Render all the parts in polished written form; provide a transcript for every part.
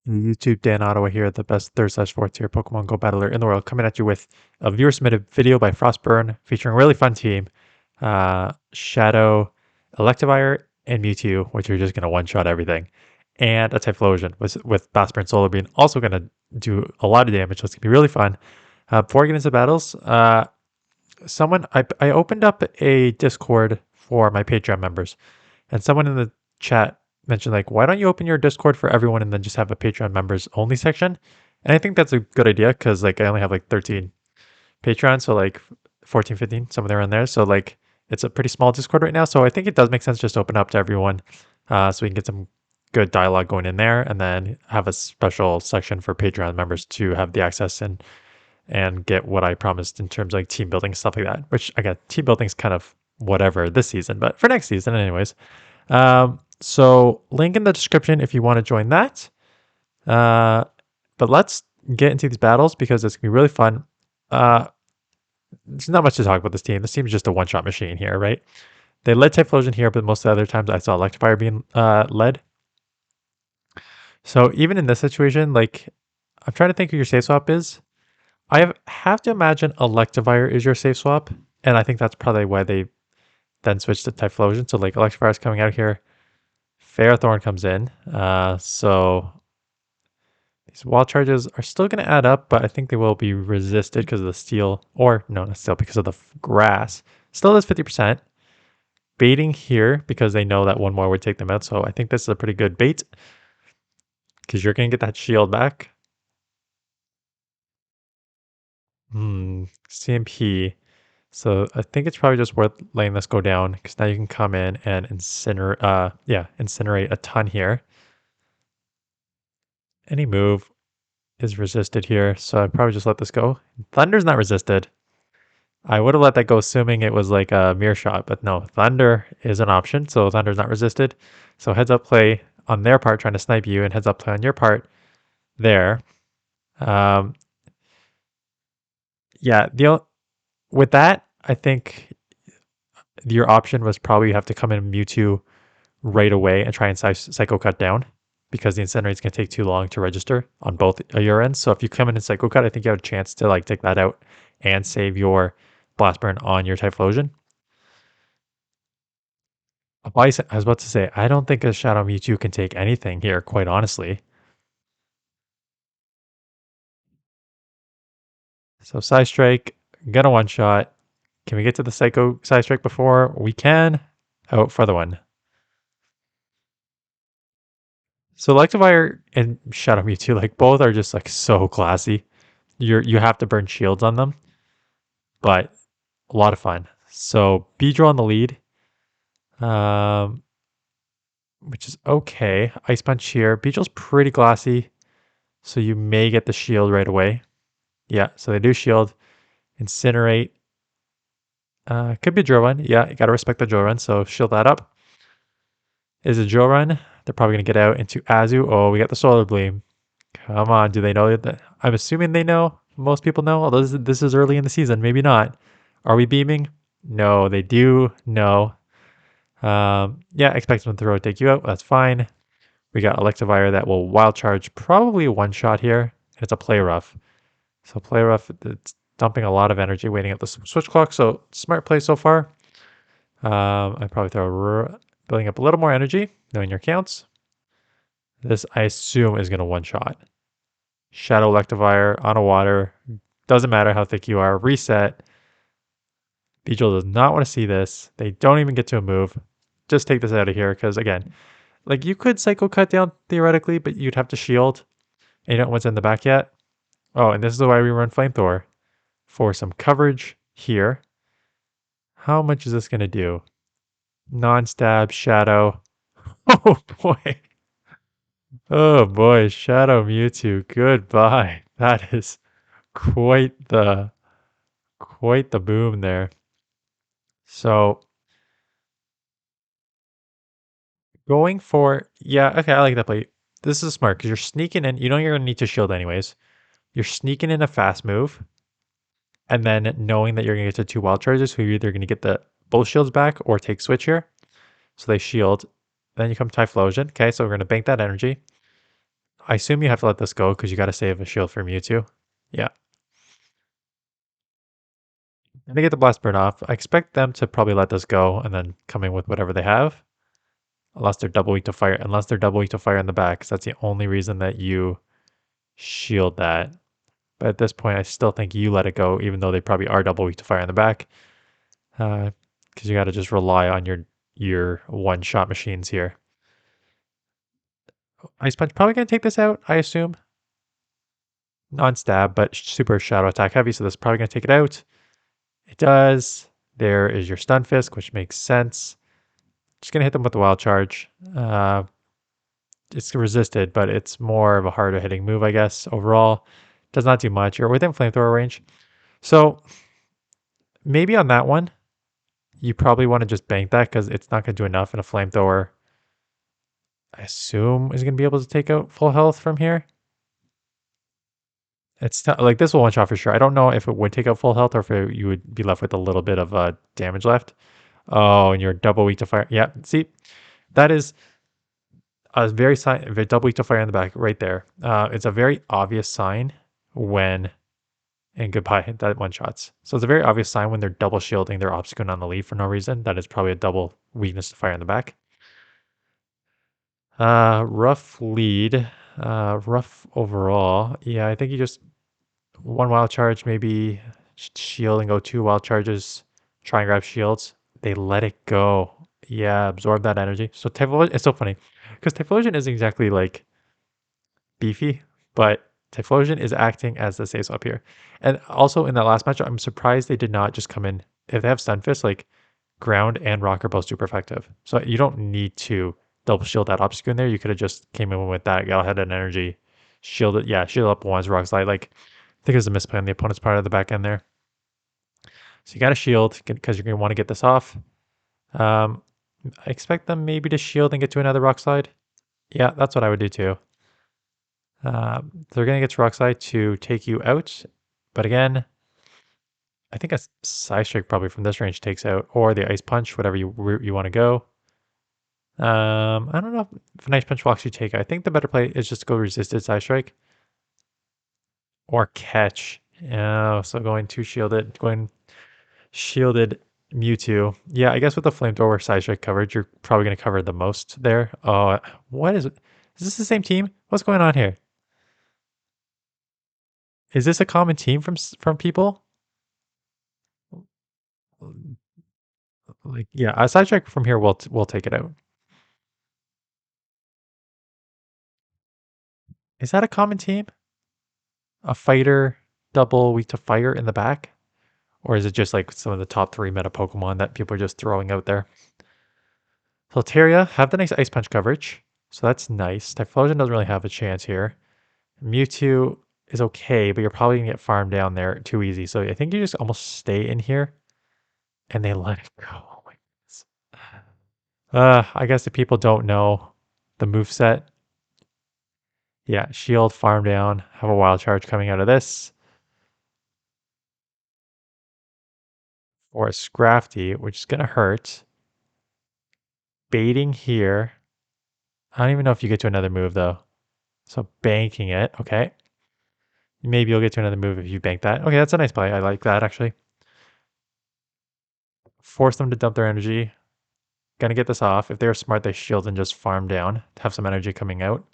YouTube Dan Ottawa here, the best third/fourth tier Pokemon Go battler in the world, coming at you with a viewer submitted video by Frostburn featuring a really fun team. Shadow, Electivire, and Mewtwo, which are just going to one-shot everything. And a Typhlosion with Basper and Solar Beam also going to do a lot of damage, so it's going to be really fun. Before we get into battles, I opened up a Discord for my Patreon members, and someone in the chat mentioned like, why don't you open your Discord for everyone and then just have a Patreon members only section? And I think that's a good idea because like I only have like 13 Patreons, so like 14, 15, somewhere around there. So like it's a pretty small Discord right now. So I think it does make sense just to open up to everyone, so we can get some good dialogue going in there, and then have a special section for Patreon members to have the access and get what I promised in terms of like team building stuff like that. Which again, team building is kind of whatever this season, but for next season, anyways. So link in the description if you want to join that. But let's get into these battles because it's gonna be really fun. There's not much to talk about this team. This team is just a one-shot machine here, right? They led Typhlosion here, but most of the other times I saw Electivire being led. So even in this situation, like I'm trying to think who your safe swap is. Have to imagine Electivire is your safe swap, and I think that's probably why they then switched to Typhlosion. So like Electivire is coming out here. Ferrothorn comes in. So these wall charges are still going to add up, but I think they will be resisted because of the steel, or no, not steel, because of the grass. Still is 50%. Baiting here because they know that one more would take them out. So I think this is a pretty good bait because you're going to get that shield back. CMP. So I think it's probably just worth letting this go down because now you can come in and incinerate a ton here. Any move is resisted here, so I'd probably just let this go. Thunder's not resisted. I would have let that go assuming it was like a mirror shot, but no, Thunder is an option, so Thunder's not resisted. So heads up play on their part trying to snipe you, and heads up play on your part there. Um, yeah, with that, I think your option was probably you have to come in Mewtwo right away and try and Psycho Cut down because the Incinerate is going to take too long to register on both your ends. So if you come in and Psycho Cut, I think you have a chance to like take that out and save your Blast Burn on your Typhlosion. I was about to say, I don't think a Shadow Mewtwo can take anything here, quite honestly. So Psy Strike, gonna one shot. Can we get to the Psycho Psy Strike before we can? Oh, for the one. So Electivire and Shadow Mewtwo, like both are just like so classy. You have to burn shields on them, but a lot of fun. So Beedrill on the lead, um, which is okay. Ice Punch here. Beedrill's pretty glassy, so you may get the shield right away. Yeah, so they do shield. Incinerate. Could be a drill run. Yeah, you gotta respect the drill run, so shield that up. Is a drill run. They're probably gonna get out into Azu. Oh, we got the Solar Beam. Come on, do they know that? I'm assuming they know. Most people know, although this is early in the season. Maybe not. Are we beaming? No, they do know. Yeah, expect them to throw take you out. That's fine. We got Electivire that will wild charge, probably one shot here. And it's a play rough. So play rough, it's dumping a lot of energy waiting at the switch clock. So smart play so far. I'd probably throw building up a little more energy, knowing your counts. This I assume is gonna one shot. Shadow Electivire on a water. Doesn't matter how thick you are. Reset. Beedrill does not want to see this. They don't even get to a move. Just take this out of here because, again, like you could Psycho Cut down theoretically, but you'd have to shield. And you don't know what's in the back yet. Oh, and this is why we run Flamethrower. For some coverage here. How much is this going to do? Non-stab, Shadow. Oh, boy. Oh, boy. Shadow Mewtwo. Goodbye. That is quite the boom there. So going for, yeah, okay, I like that play. This is smart because you're sneaking in. You know you're going to need to shield anyways. You're sneaking in a fast move. And then knowing that you're going to get to two wild charges, so you're either going to get the both shields back or take switch here. So they shield. Then you come Typhlosion. Okay, so we're going to bank that energy. I assume you have to let this go because you got to save a shield for Mewtwo. Yeah. And they get the blast burn off. I expect them to probably let this go and then come in with whatever they have. Unless they're double weak to fire. Unless they're double weak to fire in the back. 'Cause that's the only reason that you shield that. But at this point, I still think you let it go, even though they probably are double weak to fire in the back. Because you got to just rely on your one-shot machines here. Ice Punch probably going to take this out, I assume. Non-stab, but super shadow attack heavy, so this is probably going to take it out. It does. There is your Stun Fisk, which makes sense. Just going to hit them with the Wild Charge. It's resisted, but it's more of a harder hitting move, I guess, overall. Does not do much. You're within flamethrower range. So maybe on that one, you probably want to just bank that because it's not going to do enough in a flamethrower. I assume is going to be able to take out full health from here. It's like this will one shot for sure. I don't know if it would take out full health or if you would be left with a little bit of damage left. Oh, and you're double weak to fire. Yeah, see, that is a very double weak to fire in the back right there. It's a very obvious sign when and goodbye that one shots. So it's a very obvious sign when they're double shielding their Obstacle on the lead for no reason. That is probably a double weakness to fire in the back. Rough lead. Rough overall. Yeah, I think you just one wild charge, maybe shield and go two wild charges. Try and grab shields. They let it go. Yeah, absorb that energy. So Typhlosion, it's so funny because Typhlosion isn't exactly like beefy, but Typhlosion is acting as the safe up here. And also in that last match, I'm surprised they did not just come in. If they have Stunfisk, like ground and rock are both super effective. So you don't need to double shield that Obstacle in there. You could have just came in with that, got ahead and energy, shielded. Yeah, shield up one's rock slide. Like I think it was a misplay on the opponent's part of the back end there. So you got to shield because you're going to want to get this off. I expect them maybe to shield and get to another rock slide. Yeah, that's what I would do too. They're going to get to rock slide to take you out. But again, I think a side strike probably from this range takes out, or the ice punch, whatever you want to go. I don't know if an ice punch will actually take. I think the better play is just to go resisted side strike or catch. Yeah, so going two shielded, going shielded Mewtwo. Yeah, I guess with the flamethrower side strike coverage, you're probably going to cover the most there. Oh, what is it? Is this the same team? What's going on here? Is this a common team from people? Like, yeah, a side strike from here will take it out. Is that a common team? A fighter double weak to fire in the back? Or is it just like some of the top 3 meta Pokemon that people are just throwing out there? Solteria have the nice Ice Punch coverage, so that's nice. Typhlosion doesn't really have a chance here. Mewtwo is okay, but you're probably going to get farmed down there too easy. So I think you just almost stay in here and they let it go. Oh my goodness. I guess if people don't know the move set, yeah, shield, farm down, have a wild charge coming out of this. Or a Scrafty, which is going to hurt. Baiting here. I don't even know if you get to another move though. So banking it, okay. Maybe you'll get to another move if you bank that. Okay, that's a nice play. I like that actually. Force them to dump their energy. Gonna get this off. If they're smart, they shield and just farm down to have some energy coming out.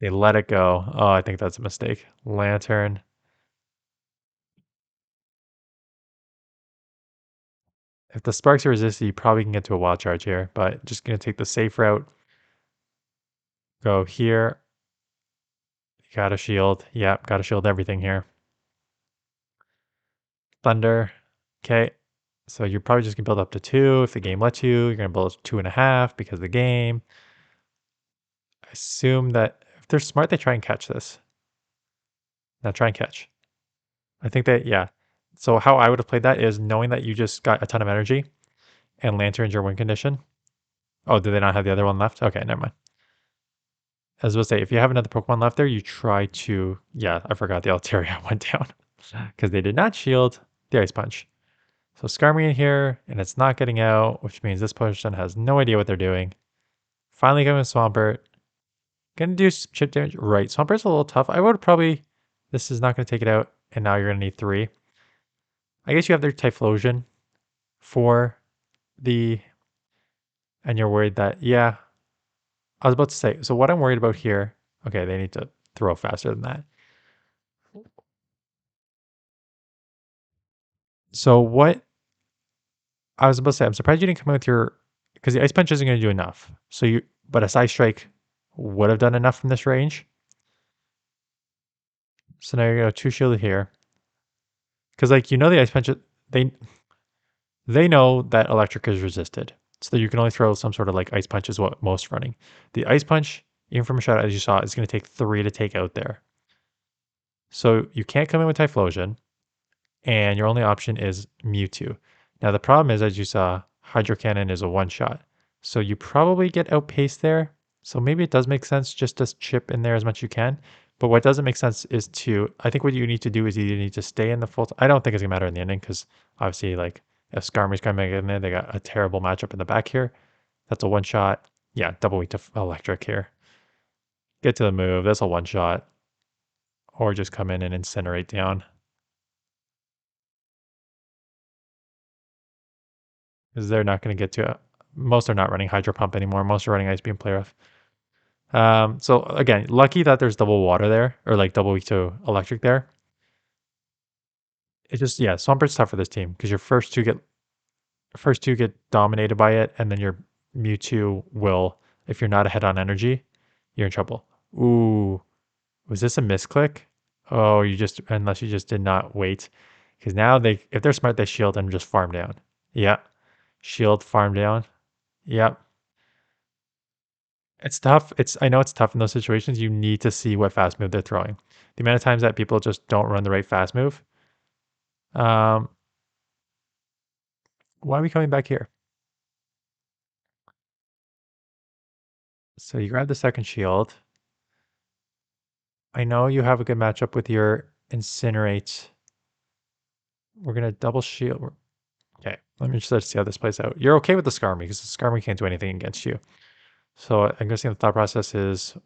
They let it go. Oh, I think that's a mistake. Lantern. If the sparks are resisted, you probably can get to a wild charge here, but just gonna take the safe route. Go here. You gotta shield. Yep, gotta shield everything here. Thunder. Okay. So you're probably just gonna build up to 2. If the game lets you, you're gonna build up to 2.5 because of the game. I assume that if they're smart, they try and catch this. Now try and catch. I think that, yeah. So how I would have played that is knowing that you just got a ton of energy and Lantern's your win condition. Oh, do they not have the other one left? Okay, never mind. As I was say, if you have another Pokemon left there, you try to, yeah, I forgot the Altaria went down because they did not shield the Ice Punch. So Skarmory in here, and it's not getting out, which means this person has no idea what they're doing. Finally coming with Swampert. Gonna do some chip damage. Right. Swampert's a little tough. I would probably. This is not gonna take it out, and now you're gonna need 3. I guess you have their Typhlosion for the. And you're worried that, yeah. I was about to say, so what I'm worried about here. Okay, they need to throw faster than that. So what I was about to say, I'm surprised you didn't come in with your, because the Ice Punch isn't going to do enough. So you, but a Side Strike would have done enough from this range. So now you're going to two shielded here, because like the Ice Punch, they they know that Electric is resisted, so that you can only throw some sort of like Ice Punch is what most running. The Ice Punch, even from a shot as you saw, is going to take 3 to take out there. So you can't come in with Typhlosion, and your only option is Mewtwo. Now the problem is, as you saw, Hydro Cannon is a one shot, so you probably get outpaced there. So maybe it does make sense just to chip in there as much as you can. But what doesn't make sense is to, I think what you need to do is you need to stay in the full. I don't think it's gonna matter in the ending because obviously, like if Skarmory's coming in there, they got a terrible matchup in the back here. That's a one shot. Yeah, double weak to Electric here. Get to the move. That's a one shot. Or just come in and incinerate down. Because they're not going to get to it. Most are not running Hydro Pump anymore. Most are running Ice Beam Play Rough. So again, lucky that there's double water there, or like double weak to electric there. It's just, yeah, Swampert's tough for this team because your first two get dominated by it, and then your Mewtwo will, if you're not ahead on energy, you're in trouble. Ooh, was this a misclick? Oh, unless you just did not wait. Because now if they're smart, they shield and just farm down. Yeah. Shield, farm down. Yep. It's tough. I know it's tough in those situations. You need to see what fast move they're throwing. The amount of times that people just don't run the right fast move. Um, why are we coming back here? So you grab the second shield. I know you have a good matchup with your Incinerate. We're gonna double shield. Okay, let me just see how this plays out. You're okay with the Skarmory because the Skarmory can't do anything against you. So I'm guessing the thought process is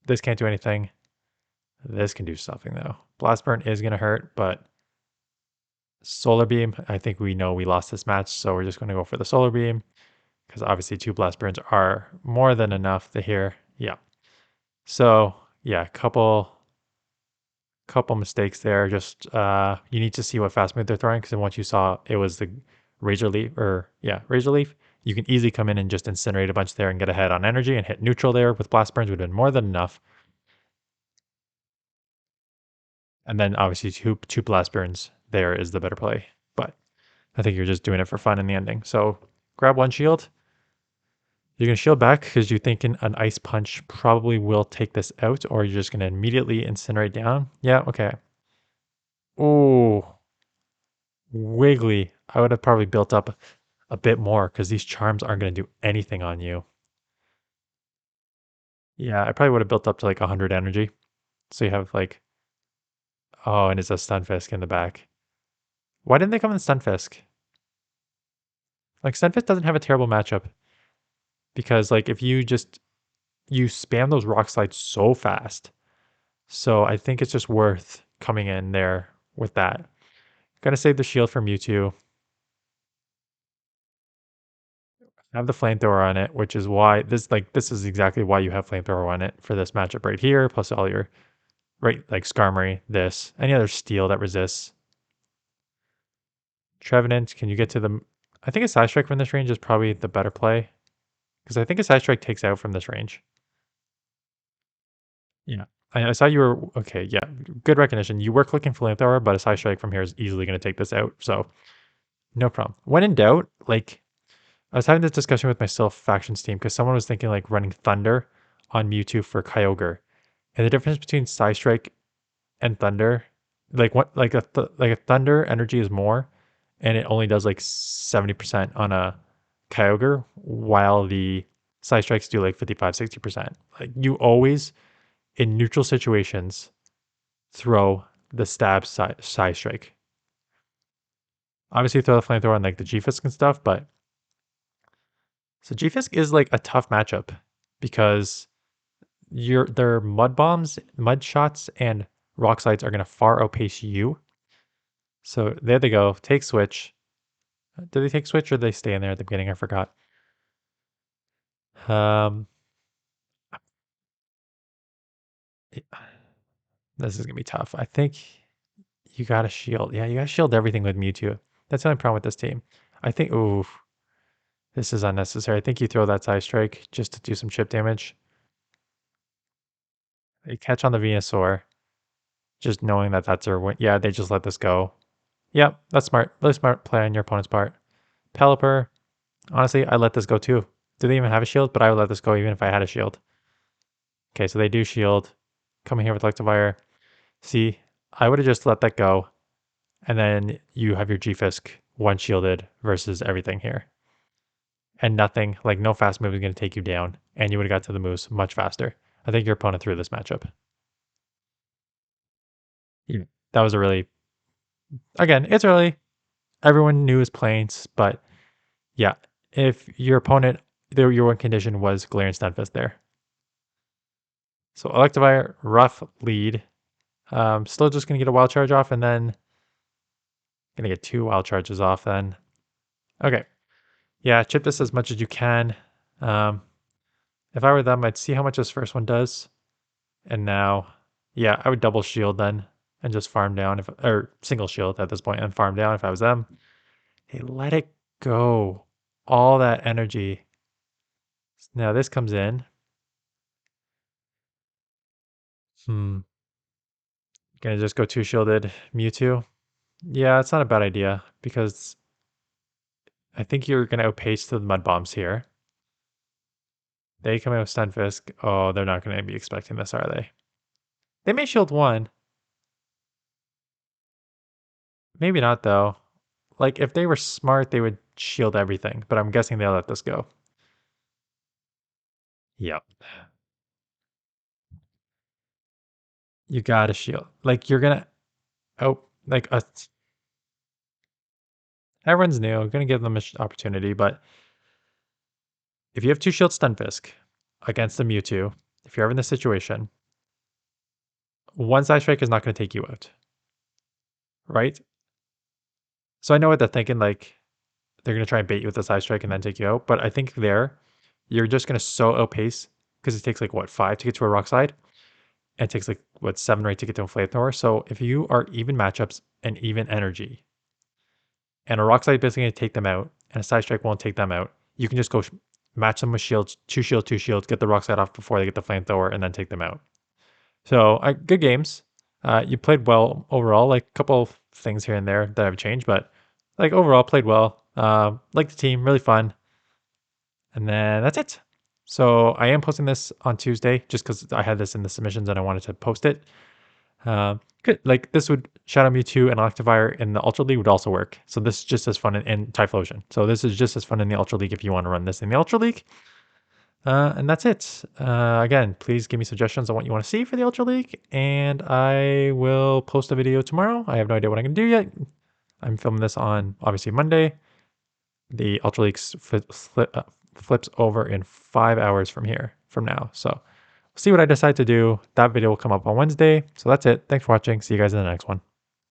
this can't do anything. This can do something though. Blast Burn is gonna hurt, but Solar Beam, I think we know we lost this match, so we're just going to go for the Solar Beam because obviously 2 Blast Burns are more than enough to hear. Yeah. So yeah, couple mistakes there. Just you need to see what fast move they're throwing because once you saw it was the Razor Leaf Razor Leaf, you can easily come in and just incinerate a bunch there and get ahead on energy and hit neutral there with Blast Burns would have been more than enough. And then obviously two Blast Burns there is the better play. But I think you're just doing it for fun in the ending. So grab one shield. You're going to shield back because you're thinking an Ice Punch probably will take this out, or you're just going to immediately incinerate down. Yeah, okay. Oh, Wiggly. I would have probably built up a bit more because these charms aren't going to do anything on you. Yeah, I probably would have built up to like 100 energy. So you have like, oh, and it's a Stunfisk in the back. Why didn't they come in Stunfisk? Like, Stunfisk doesn't have a terrible matchup because, like, if you spam those rock slides so fast. So I think it's just worth coming in there with that. Gotta save the shield for Mewtwo. Have the flamethrower on it, which is why this is exactly why you have flamethrower on it for this matchup right here, plus all your right like Skarmory, this, any other steel that resists. Trevenant, can you get to the I think a Side Strike from this range is probably the better play. Because I think a Side Strike takes out from this range. Yeah. I saw you were okay, yeah. Good recognition. You were clicking flamethrower, but a Side Strike from here is easily gonna take this out. So no problem. When in doubt, like I was having this discussion with my Self Factions team because someone was thinking like running Thunder on Mewtwo for Kyogre, and the difference between Psy Strike and Thunder, like what, like a Thunder energy is more, and it only does like 70% on a Kyogre, while the Psy Strikes do like 55-60%. Like you always in neutral situations throw the stab Psy Strike. Obviously, throw the flamethrower on like the G-Fisk and stuff, but So G-Fisk is like a tough matchup because their mud bombs, mud shots, and rock slides are gonna far outpace you. So there they go. Take switch. Do they take switch or do they stay in there at the beginning? I forgot. Um, it- this is gonna be tough. I think you gotta shield. Yeah, you gotta shield everything with Mewtwo. That's the only problem with this team. I think. Ooh, this is unnecessary. I think you throw that side strike just to do some chip damage. They catch on the Venusaur, just knowing that that's their win. Yeah, they just let this go. Yep, that's smart. Really smart play on your opponent's part. Pelipper. Honestly, I let this go too. Do they even have a shield? But I would let this go even if I had a shield. Okay, so they do shield. Coming here with Electivire. See, I would have just let that go. And then you have your G-Fisk one shielded versus everything here. And nothing, like no fast move is going to take you down. And you would have got to the moves much faster. I think your opponent threw this matchup. Yeah. That was a really, again, it's early. Everyone knew his planes, but yeah, if your opponent, your one condition was Galarian Stunfisk there. So Electivire, rough lead. Still just going to get a wild charge off and then going to get 2 wild charges off then. Okay. Yeah, chip this as much as you can. Um, if I were them, I'd see how much this first one does. And now, yeah, I would double shield then and just farm down, if or single shield at this point and farm down if I was them. Hey, let it go. All that energy. Now this comes in. Hmm. Gonna just go 2 shielded Mewtwo. Yeah, it's not a bad idea because I think you're gonna outpace the mud bombs here. They come in with Stunfisk. Oh, they're not gonna be expecting this, are they? They may shield one. Maybe not though. Like if they were smart, they would shield everything, but I'm guessing they'll let this go. Yep. You gotta shield. Like you're gonna like everyone's new, gonna give them an opportunity, but if you have 2 shield Stunfisk against the Mewtwo, if you're ever in this situation, one side strike is not gonna take you out. Right? So I know what they're thinking, like they're gonna try and bait you with the side strike and then take you out. But I think there, you're just gonna so outpace because it takes like what 5 to get to a rock slide, and it takes like what 7 or 8 to get to a flamethrower. So if you are even matchups and even energy, and a rock slide basically gonna take them out, and a side strike won't take them out, you can just go match them with shields, 2 shields, get the rock slide off before they get the flamethrower, and then take them out. So good games. You played well overall. Like a couple of things here and there that have changed, but like overall played well. Like the team, really fun. And then that's it. So I am posting this on Tuesday just because I had this in the submissions and I wanted to post it. Good. Like this would Shadow Mewtwo and Electivire in the Ultra League would also work. So this is just as fun in Typhlosion. So this is just as fun in the Ultra League if you want to run this in the Ultra League. And that's it. Again, please give me suggestions on what you want to see for the Ultra League, and I will post a video tomorrow. I have no idea what I'm going to do yet. I'm filming this on obviously Monday. The Ultra League flips over in 5 hours from now. So see what I decide to do. That video will come up on Wednesday. So that's it. Thanks for watching. See you guys in the next one.